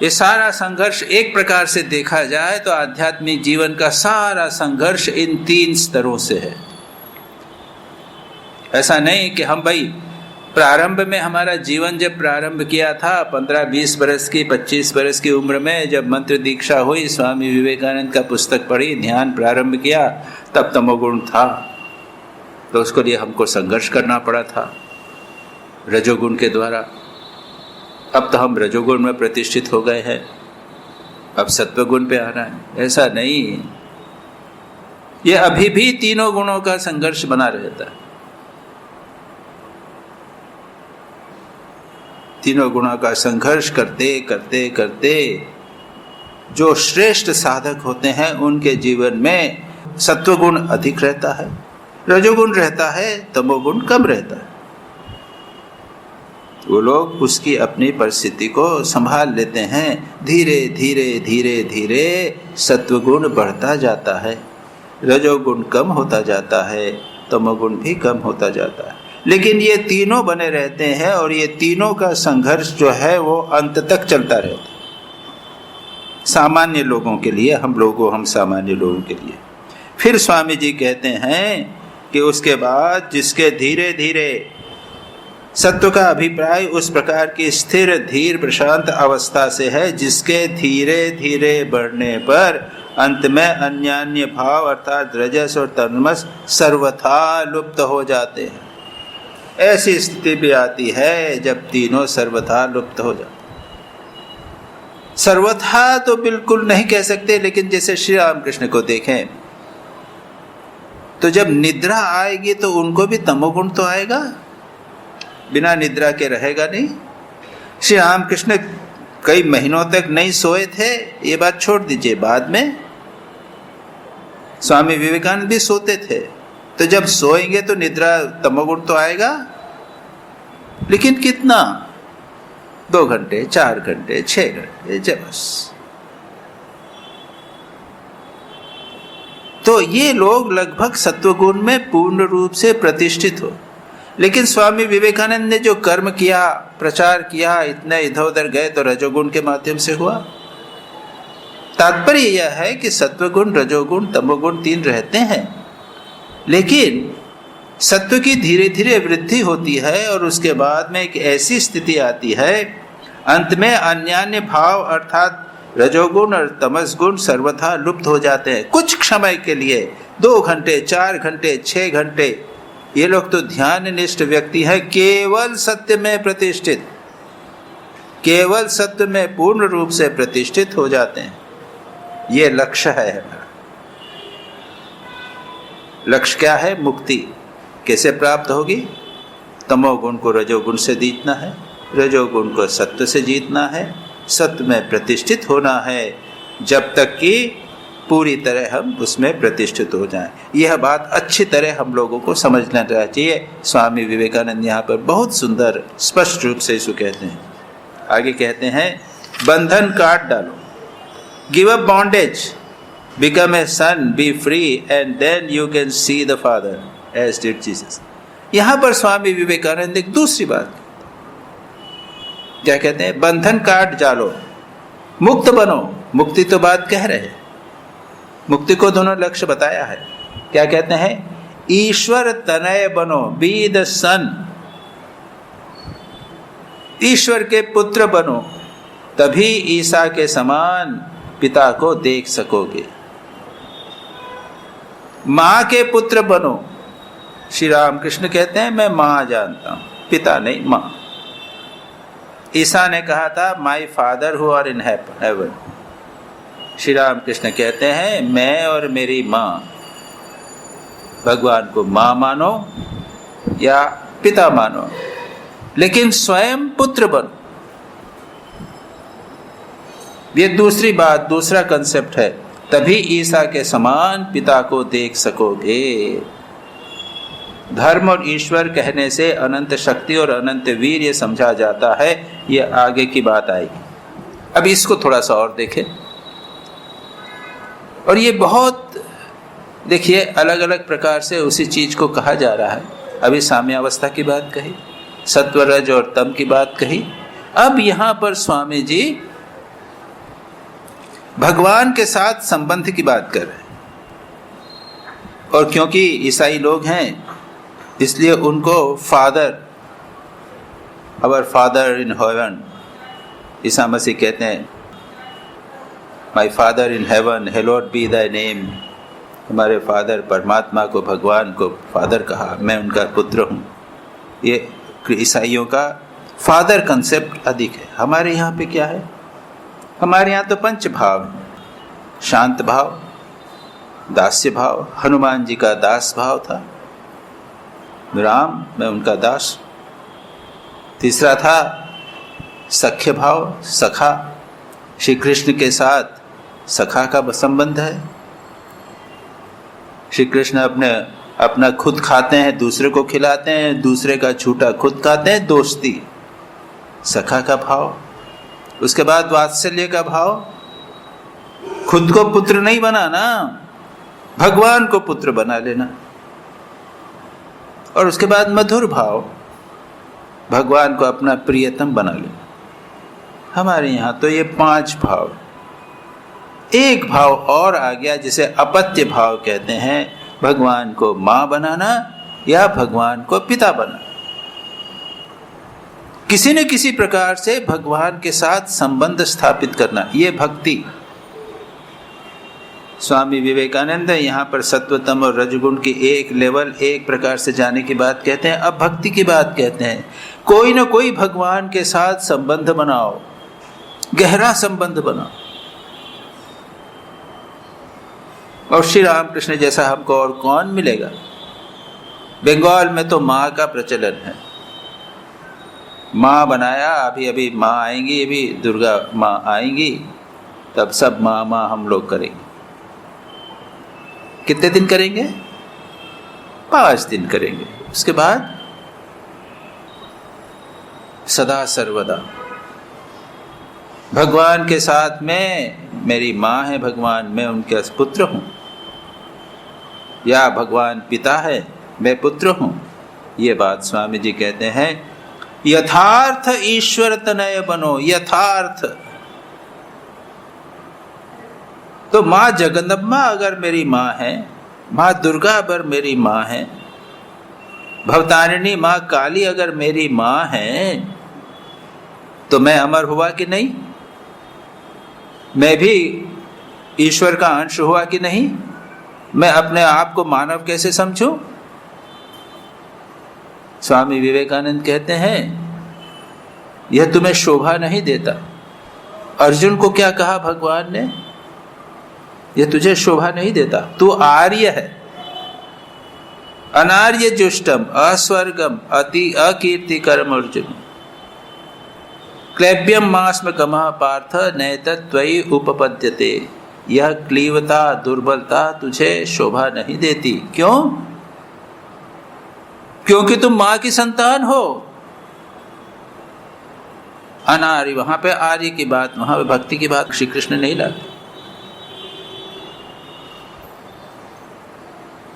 ये सारा संघर्ष एक प्रकार से देखा जाए तो आध्यात्मिक जीवन का सारा संघर्ष इन 3 स्तरों से है। ऐसा नहीं कि हम भाई प्रारंभ में हमारा जीवन जब प्रारंभ किया था 15-20 बरस की 25 बरस की उम्र में, जब मंत्र दीक्षा हुई, स्वामी विवेकानंद का पुस्तक पढ़ी, ध्यान प्रारंभ किया, तब तमोगुण था, तो उसके लिए हमको संघर्ष करना पड़ा था रजोगुण के द्वारा। अब तो हम रजोगुण में प्रतिष्ठित हो गए हैं, अब सत्वगुण पे आना है। ऐसा नहीं, ये अभी भी तीनों गुणों का संघर्ष बना रहता है। तीनों गुणों का संघर्ष करते करते करते जो श्रेष्ठ साधक होते हैं उनके जीवन में सत्वगुण अधिक रहता है, रजोगुण रहता है, तमोगुण कम रहता है। वो लोग उसकी अपनी परिस्थिति को संभाल लेते हैं। धीरे धीरे धीरे धीरे सत्वगुण बढ़ता जाता है, रजोगुण कम होता जाता है, तमोगुण भी कम होता जाता है, लेकिन ये तीनों बने रहते हैं और ये तीनों का संघर्ष जो है वो अंत तक चलता रहता है सामान्य लोगों के लिए, हम सामान्य लोगों के लिए। फिर स्वामी जी कहते हैं कि उसके बाद जिसके धीरे धीरे सत्व का अभिप्राय उस प्रकार की स्थिर, धीर, प्रशांत अवस्था से है जिसके धीरे धीरे बढ़ने पर अंत में अन्यान्य भाव अर्थात रजस और तमस सर्वथा लुप्त हो जाते हैं। ऐसी स्थिति भी आती है जब तीनों सर्वथा लुप्त हो जाते। सर्वथा तो बिल्कुल नहीं कह सकते, लेकिन जैसे श्री रामकृष्ण को देखें तो जब निद्रा आएगी तो उनको भी तमोगुण तो आएगा, बिना निद्रा के रहेगा नहीं। श्री रामकृष्ण कई महीनों तक नहीं सोए थे, ये बात छोड़ दीजिए, बाद में स्वामी विवेकानंद भी सोते थे, तो जब सोएंगे तो निद्रा तमोगुण तो आएगा, लेकिन कितना? 2 घंटे, 4 घंटे, 6 घंटे, जब बस। तो ये लोग लगभग सत्वगुण में पूर्ण रूप से प्रतिष्ठित हो। लेकिन स्वामी विवेकानंद ने जो कर्म किया, प्रचार किया, इतने इधर उधर गए तो रजोगुण के माध्यम से हुआ। तात्पर्य यह है कि सत्वगुण, रजोगुण, तमोगुण 3 रहते हैं, लेकिन सत्व की धीरे धीरे वृद्धि होती है और उसके बाद में एक ऐसी स्थिति आती है अंत में अन्यान्य भाव अर्थात रजोगुण और तमस गुण सर्वथा लुप्त हो जाते हैं। कुछ समय के लिए 2 घंटे, 4 घंटे, 6 घंटे, ये लोग तो ध्यान निष्ठ व्यक्ति हैं, केवल सत्य में प्रतिष्ठित, केवल सत्य में पूर्ण रूप से प्रतिष्ठित हो जाते हैं। ये लक्ष्य है हमारा। लक्ष्य क्या है? मुक्ति। कैसे प्राप्त होगी? तमोगुण को रजोगुण से जीतना है, रजोगुण को सत्य से जीतना है, सत्य में प्रतिष्ठित होना है जब तक कि पूरी तरह हम उसमें प्रतिष्ठित हो जाएं। यह बात अच्छी तरह हम लोगों को समझना चाहिए। स्वामी विवेकानंद यहाँ पर बहुत सुंदर स्पष्ट रूप से इसको कहते हैं। आगे कहते हैं, बंधन काट डालो, give up bondage, become a son, be free, and then you can see the father as did Jesus. यहाँ पर स्वामी विवेकानंद एक दूसरी बात क्या कहते हैं? बंधन काट डालो, मुक्त बनो। मुक्ति तो बात कह रहे हैं, मुक्ति को दोनों लक्ष्य बताया है। क्या कहते हैं? ईश्वर तनय बनो, बी द सन। ईश्वर के पुत्र बनो, तभी ईसा के समान पिता को देख सकोगे। मां के पुत्र बनो। श्री रामकृष्ण कहते हैं, मैं मां जानता हूं, पिता नहीं, मां। ईसा ने कहा था, my father who are in heaven. Shri Ramakrishna कहते हैं, मैं और मेरी मां। भगवान को मां मानो या पिता मानो, लेकिन स्वयं पुत्र बनो। ये दूसरी बात, दूसरा कंसेप्ट है। तभी ईसा के समान पिता को देख सकोगे। धर्म और ईश्वर कहने से अनंत शक्ति और अनंत वीर्य समझा जाता है, ये आगे की बात आएगी। अब इसको थोड़ा सा और देखें। और ये बहुत देखिए अलग अलग प्रकार से उसी चीज को कहा जा रहा है। अभी साम्यावस्था की बात कही, सत्व रज और तम की बात कही। अब यहां पर स्वामी जी भगवान के साथ संबंध की बात कर रहे हैं। और क्योंकि ईसाई लोग हैं इसलिए उनको father, our father in heaven, Isa Masih कहते हैं my father in heaven hallowed be thy name. हमारे फादर परमात्मा को, भगवान को फादर कहा, मैं उनका पुत्र हूँ। ये ईसाइयों का फादर कंसेप्ट अधिक है। हमारे यहाँ पे क्या है? हमारे यहाँ तो पंच भाव है, शांत भाव, दास्य भाव। हनुमान जी का दास भाव था, राम मैं उनका दास। तीसरा था सख्य भाव, सखा, श्री कृष्ण के साथ सखा का संबंध है। श्री कृष्ण अपना खुद खाते हैं, दूसरे को खिलाते हैं, दूसरे का छूटा खुद खाते हैं, दोस्ती, सखा का भाव। उसके बाद वात्सल्य का भाव, खुद को पुत्र नहीं बनाना, भगवान को पुत्र बना लेना। और उसके बाद मधुर भाव, भगवान को अपना प्रियतम बना लेना। हमारे यहाँ तो ये 5 भाव। एक भाव और आ गया जिसे अपत्य भाव कहते हैं, भगवान को माँ बनाना या भगवान को पिता बनाना। किसी न किसी प्रकार से भगवान के साथ संबंध स्थापित करना, ये भक्ति। स्वामी विवेकानंद यहाँ पर सत्वतम और रजगुण की एक लेवल, एक प्रकार से जाने की बात कहते हैं। अब भक्ति की बात कहते हैं, कोई न कोई भगवान के साथ संबंध बनाओ, गहरा संबंध बनाओ। और श्री रामकृष्ण जैसा हमको और कौन मिलेगा? बंगाल में तो माँ का प्रचलन है, माँ बनाया। अभी माँ आएंगी, अभी दुर्गा माँ आएंगी, तब सब माँ माँ हम लोग करेंगे। कितने दिन करेंगे? 5 दिन करेंगे। उसके बाद सदा सर्वदा भगवान के साथ में, मेरी माँ है भगवान, मैं उनके पुत्र हूँ, या भगवान पिता है, मैं पुत्र हूँ। ये बात स्वामी जी कहते हैं, यथार्थ ईश्वर तनय बनो। यथार्थ तो माँ जगदम्बा अगर मेरी माँ है, माँ दुर्गा अगर मेरी माँ है, भवतारिणी माँ काली अगर मेरी माँ है, तो मैं अमर हुआ कि नहीं? मैं भी ईश्वर का अंश हुआ कि नहीं? मैं अपने आप को मानव कैसे समझूं? स्वामी विवेकानंद कहते हैं, यह तुम्हें शोभा नहीं देता। अर्जुन को क्या कहा भगवान ने? यह तुझे शोभा नहीं देता, तू आर्य है, अनार्य जुष्टम अस्वर्गम अति अकीर्ति कर्म अर्जुन क्लैब्यम मास्म कमः पार्थ नैतत्वयि उपपद्यते। यह क्लीवता, दुर्बलता तुझे शोभा नहीं देती। क्यों? क्योंकि तुम माँ की संतान हो। अनार्य, वहां पे आर्य की बात, वहां पे भक्ति की बात श्री कृष्ण नहीं लाते।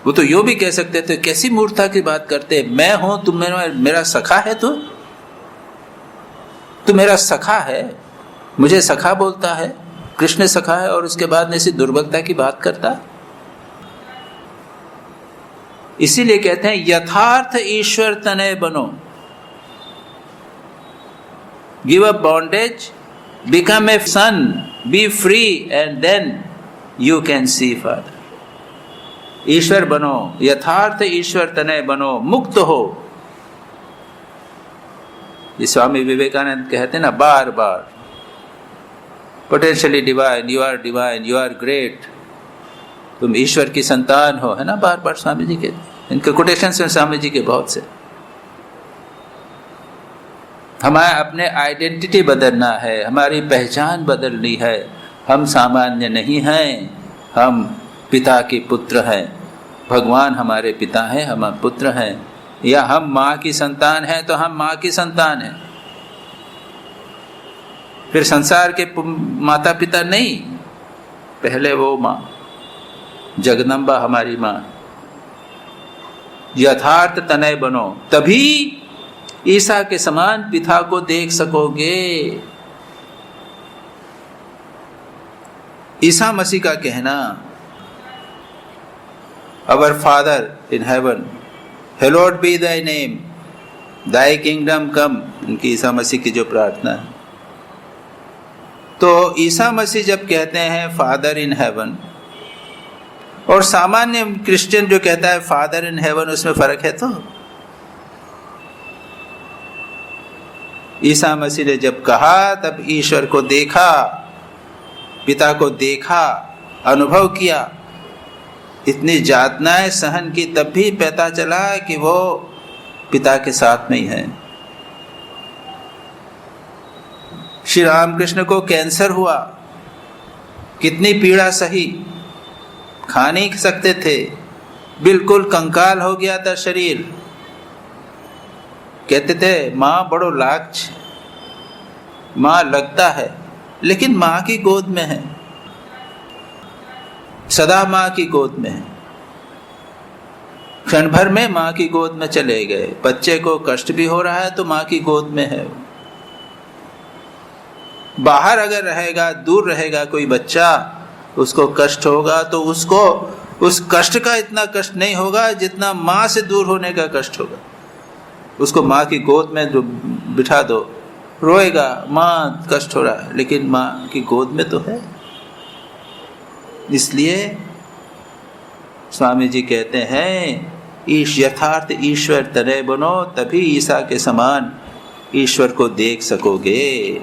वो तो यो भी कह सकते थे, कैसी मूर्खता की बात करते, मैं हूं, तुम मेरा सखा है, तू मेरा सखा है, मुझे सखा बोलता है, कृष्ण सखा है, और उसके बाद ऐसी दुर्बलता की बात करता। इसीलिए कहते हैं यथार्थ ईश्वर तनय बनो। Give up bondage, become a son, be free, and then you can see father. ईश्वर बनो, यथार्थ ईश्वर तनय बनो, मुक्त हो। ये स्वामी विवेकानंद कहते हैं ना बार बार, potentially divine, you are great, तुम ईश्वर की संतान हो, है ना, बार बार स्वामी जी के इनके कोटेशंस हैं, स्वामी जी के बहुत से। हमें अपने आइडेंटिटी बदलना है, हमारी पहचान बदलनी है। हम सामान्य नहीं हैं, हम पिता के पुत्र हैं, भगवान हमारे पिता हैं, हम पुत्र हैं, या हम माँ की संतान हैं तो हम माँ की संतान हैं। फिर संसार के माता पिता नहीं, पहले वो माँ जगदम्बा हमारी माँ। यथार्थ तनय बनो, तभी ईसा के समान पिता को देख सकोगे। ईसा मसीह का कहना, Our Father in heaven, hallowed be thy name, thy kingdom come, उनकी ईसा मसीह की जो प्रार्थना है। तो ईसा मसीह जब कहते हैं फादर इन हेवन, और सामान्य क्रिश्चियन जो कहता है फादर इन हेवन, उसमें फर्क है। तो ईसा मसीह ने जब कहा तब ईश्वर को देखा, पिता को देखा, अनुभव किया, इतनी यातनाएं सहन की, तब भी पता चला कि वो पिता के साथ में ही है। श्री रामकृष्ण को कैंसर हुआ, कितनी पीड़ा सही, खा नहीं सकते थे, बिल्कुल कंकाल हो गया था शरीर। कहते थे माँ बड़ो लाज, माँ लगता है, लेकिन माँ की गोद में है, सदा माँ की गोद में है। क्षण भर में माँ की गोद में चले गए। बच्चे को कष्ट भी हो रहा है तो माँ की गोद में है। बाहर अगर रहेगा, दूर रहेगा कोई बच्चा, उसको कष्ट होगा तो उसको उस कष्ट का इतना कष्ट नहीं होगा जितना माँ से दूर होने का कष्ट होगा। उसको माँ की गोद में जो बिठा दो, रोएगा, माँ कष्ट हो रहा है, लेकिन माँ की गोद में तो है। इसलिए स्वामी जी कहते हैं यथार्थ ईश्वर तनय बनो, तभी ईसा के समान ईश्वर को देख सकोगे।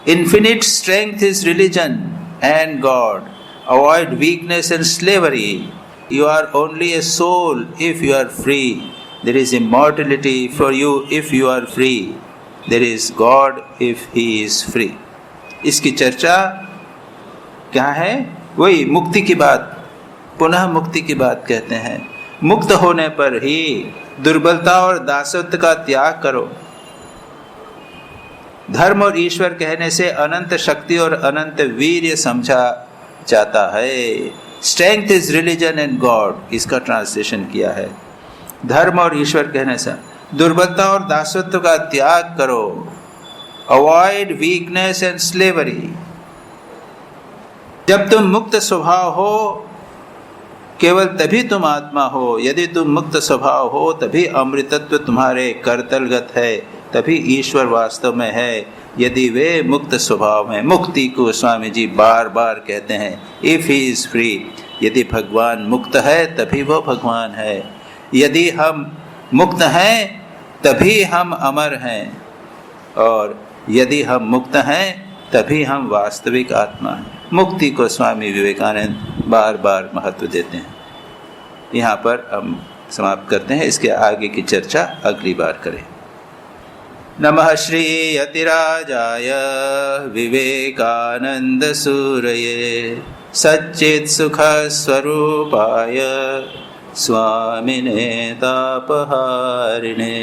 Infinite strength is religion and God, avoid weakness and slavery, you are only a soul if you are free, there is immortality for you if you are free, there is God if he is free. इसकी चर्चा क्या है? वही मुक्ति की बात, पुनः मुक्ति की बात कहते हैं। मुक्त होने पर ही दुर्बलता और दासत्व का त्याग करो। धर्म और ईश्वर कहने से अनंत शक्ति और अनंत वीर्य समझा जाता है। Strength is religion and God, इसका ट्रांसलेशन किया है। धर्म और ईश्वर कहने से दुर्बलता और दासत्व का त्याग करो। Avoid weakness and slavery. जब तुम मुक्त स्वभाव हो, केवल तभी तुम आत्मा हो। यदि तुम मुक्त स्वभाव हो तभी अमृतत्व तुम्हारे करतलगत है, तभी ईश्वर वास्तव में है। यदि वे मुक्त स्वभाव हैं, मुक्ति को स्वामी जी बार बार कहते हैं, इफ ही इज फ्री। यदि भगवान मुक्त है तभी वो भगवान है। यदि हम मुक्त हैं तभी हम अमर हैं, और यदि हम मुक्त हैं तभी हम वास्तविक आत्मा हैं। मुक्ति को स्वामी विवेकानंद बार बार महत्व देते हैं। यहाँ पर हम समाप्त करते हैं, इसके आगे की चर्चा अगली बार करें। नमः श्री अतिराजाय विवेकानंद सूरये सच्चित् सुख स्वरूपाय स्वामिने तापहारिणे।